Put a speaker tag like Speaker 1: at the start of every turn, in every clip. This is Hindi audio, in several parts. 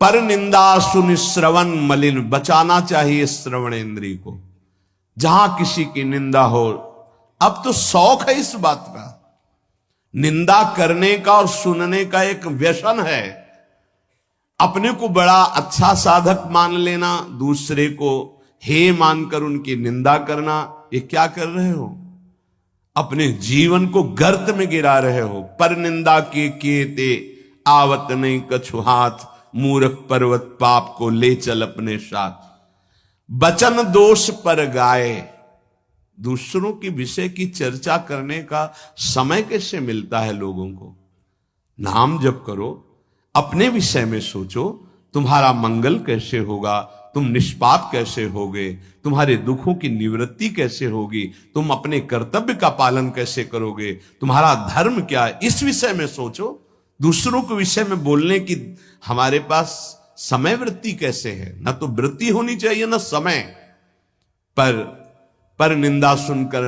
Speaker 1: पर निंदा सुन श्रवण मलिन, बचाना चाहिए श्रवणेंद्रिय को। जहां किसी की निंदा हो, अब तो शौक है इस बात का, निंदा करने का और सुनने का एक व्यसन है। अपने को बड़ा अच्छा साधक मान लेना, दूसरे को हे मानकर उनकी निंदा करना, ये क्या कर रहे हो? अपने जीवन को गर्त में गिरा रहे हो। पर निंदा के किए ते आवत नहीं कछु हाथ, मूर्ख पर्वत पाप को ले चल अपने साथ। बचन दोष पर गाए, दूसरों के विषय की चर्चा करने का समय कैसे मिलता है लोगों को? नाम जप करो, अपने विषय में सोचो, तुम्हारा मंगल कैसे होगा, तुम निष्पाप कैसे होगे, तुम्हारे दुखों की निवृत्ति कैसे होगी, तुम अपने कर्तव्य का पालन कैसे करोगे, तुम्हारा धर्म क्या है, इस विषय में सोचो। दूसरों के विषय में बोलने की हमारे पास समय वृत्ति कैसे है? न तो वृत्ति होनी चाहिए न समय। पर निंदा सुनकर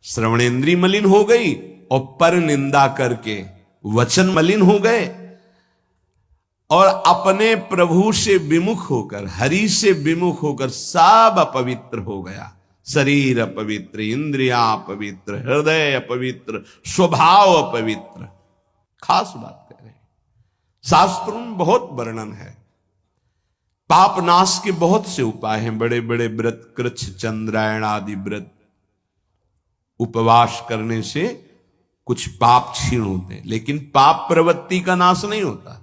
Speaker 1: श्रवणेंद्रिय मलिन हो गई और पर निंदा करके वचन मलिन हो गए, और अपने प्रभु से विमुख होकर, हरि से विमुख होकर सब अपवित्र हो गया। शरीर अपवित्र, इंद्रियां अपवित्र, हृदय अपवित्र, स्वभाव अपवित्र। खास बात कह रहे हैं, शास्त्रों में बहुत वर्णन है। पाप नाश के बहुत से उपाय हैं, बड़े बड़े व्रत, कृच्छ चंद्रायण आदि व्रत, उपवास करने से कुछ पाप क्षीण होते हैं, लेकिन पाप प्रवृत्ति का नाश नहीं होता।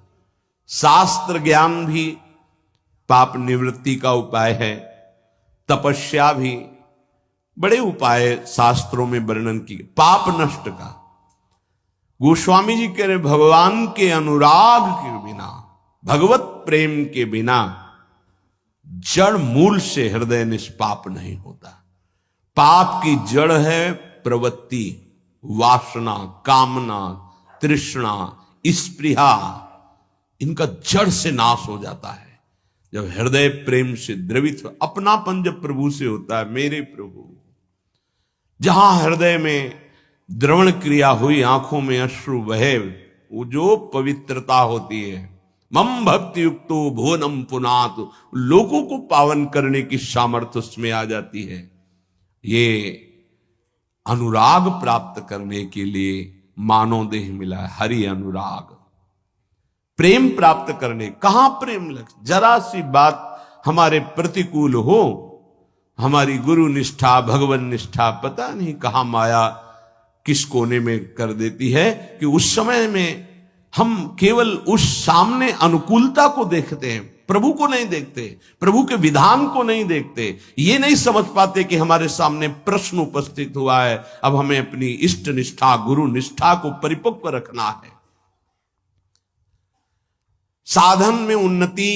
Speaker 1: शास्त्र ज्ञान भी पाप निवृत्ति का उपाय है, तपस्या भी, बड़े उपाय शास्त्रों में वर्णन की। पाप नष्ट का गोस्वामी जी कह रहे, भगवान के अनुराग के बिना, भगवत प्रेम के बिना जड़ मूल से हृदय निष्पाप नहीं होता। पाप की जड़ है प्रवृत्ति, वासना, कामना, तृष्णा, स्पृहा, इनका जड़ से नाश हो जाता है जब हृदय प्रेम से द्रवित हो। अपनापन जब प्रभु से होता है, मेरे प्रभु, जहां हृदय में द्रवण क्रिया हुई, आंखों में अश्रु बहे, वो जो पवित्रता होती है, मम भक्ति युक्तो भुवनम पुनात, लोगों को पावन करने की सामर्थ्य उसमें आ जाती है। ये अनुराग प्राप्त करने के लिए मानव देह मिला है, हरि अनुराग। प्रेम प्राप्त करने, कहां प्रेम लग, जरा सी बात हमारे प्रतिकूल हो, हमारी गुरु निष्ठा, भगवान निष्ठा, पता नहीं कहां माया किस कोने में कर देती है कि उस समय में हम केवल उस सामने अनुकूलता को देखते हैं, प्रभु को नहीं देखते, प्रभु के विधान को नहीं देखते। ये नहीं समझ पाते कि हमारे सामने प्रश्न उपस्थित हुआ है, अब हमें अपनी इष्ट निष्ठा, गुरु निष्ठा को परिपक्व रखना है। साधन में उन्नति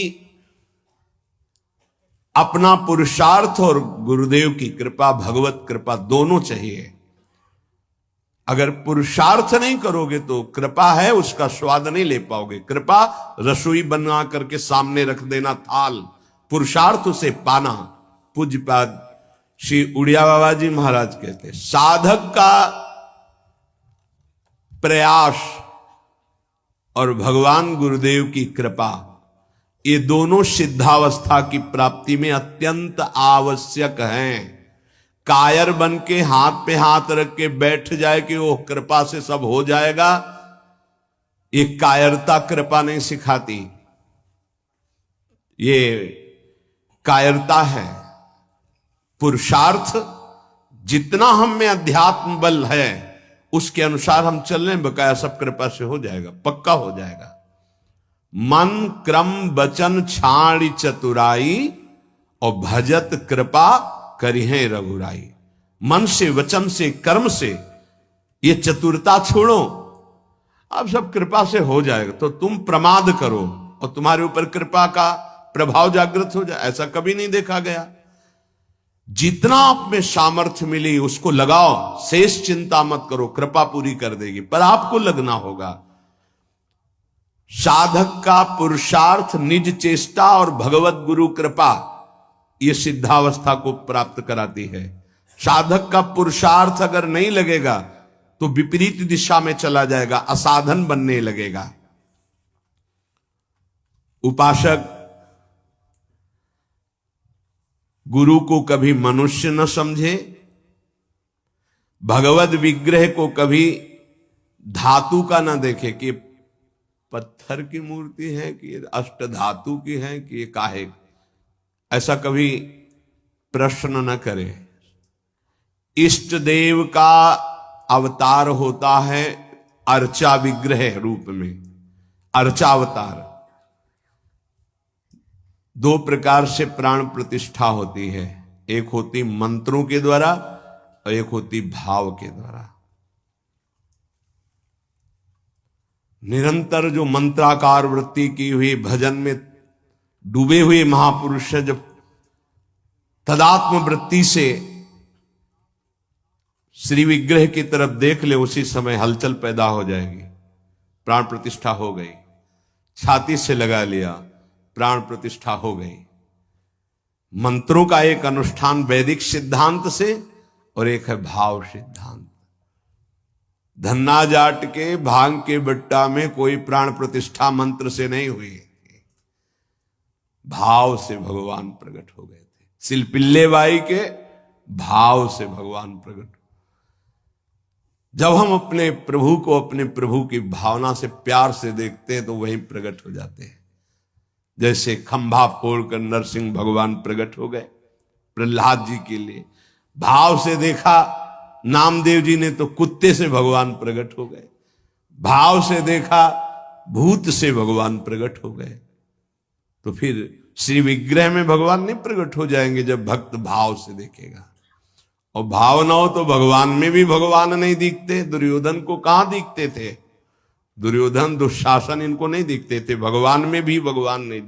Speaker 1: अपना पुरुषार्थ और गुरुदेव की कृपा, भगवत कृपा दोनों चाहिए। अगर पुरुषार्थ नहीं करोगे तो कृपा है उसका स्वाद नहीं ले पाओगे। कृपा रसोई बना करके सामने रख देना थाल, पुरुषार्थ उसे पाना। पूज्यपाद श्री उड़िया बाबा जी महाराज कहते, साधक का प्रयास और भगवान गुरुदेव की कृपा, ये दोनों सिद्धावस्था की प्राप्ति में अत्यंत आवश्यक हैं। कायर बन के हाथ पे हाथ रख के बैठ जाए कि वो कृपा से सब हो जाएगा, ये कायरता कृपा नहीं सिखाती, ये कायरता है। पुरुषार्थ जितना हम में अध्यात्म बल है उसके अनुसार हम चल रहे, बकाया सब कृपा से हो जाएगा, पक्का हो जाएगा। मन क्रम वचन छाड़ी चतुराई और भजत कृपा करिहे रघुराई। मन से, वचन से, कर्म से ये चतुरता छोड़ो, अब सब कृपा से हो जाएगा। तो तुम प्रमाद करो और तुम्हारे ऊपर कृपा का प्रभाव जागृत हो जाए, ऐसा कभी नहीं देखा गया। जितना आप में सामर्थ्य मिली उसको लगाओ, शेष चिंता मत करो, कृपा पूरी कर देगी, पर आपको लगना होगा। साधक का पुरुषार्थ, निज चेष्टा और भगवत गुरु कृपा, ये सिद्धावस्था को प्राप्त कराती है। साधक का पुरुषार्थ अगर नहीं लगेगा तो विपरीत दिशा में चला जाएगा, असाधन बनने लगेगा। उपासक गुरु को कभी मनुष्य न समझे, भगवत विग्रह को कभी धातु का न देखे कि पत्थर की मूर्ति है कि अष्ट धातु की है कि ये काहे, ऐसा कभी प्रश्न न करे। इष्ट देव का अवतार होता है अर्चा विग्रह रूप में, अर्चावतार। दो प्रकार से प्राण प्रतिष्ठा होती है, एक होती मंत्रों के द्वारा और एक होती भाव के द्वारा। निरंतर जो मंत्राकार वृत्ति की हुई भजन में डूबे हुए महापुरुष है, जब तदात्म वृत्ति से श्री विग्रह की तरफ देख ले, उसी समय हलचल पैदा हो जाएगी। प्राण प्रतिष्ठा हो गई, छाती से लगा लिया, प्राण प्रतिष्ठा हो गई। मंत्रों का एक अनुष्ठान वैदिक सिद्धांत से और एक है भाव सिद्धांत। धन्ना जाट के भांग के बट्टा में कोई प्राण प्रतिष्ठा मंत्र से नहीं हुई, भाव से भगवान प्रकट हो गए थे। सिलपिल्ले बाई के भाव से भगवान प्रकट। जब हम अपने प्रभु को अपने प्रभु की भावना से प्यार से देखते हैं तो वहीं प्रकट हो जाते हैं। जैसे खंभा फोड़कर नरसिंह भगवान प्रकट हो गए प्रहलाद जी के लिए, भाव से देखा नामदेव जी ने तो कुत्ते से भगवान प्रकट हो गए, भाव से देखा भूत से भगवान प्रकट हो गए। तो फिर श्री विग्रह में भगवान नहीं प्रकट हो जाएंगे जब भक्त भाव से देखेगा। और भाव न हो तो भगवान में भी भगवान नहीं दिखते। दुर्योधन को कहां दिखते थे? दुर्योधन दुशासन इनको नहीं दिखते थे, भगवान में भी भगवान नहीं दिखते।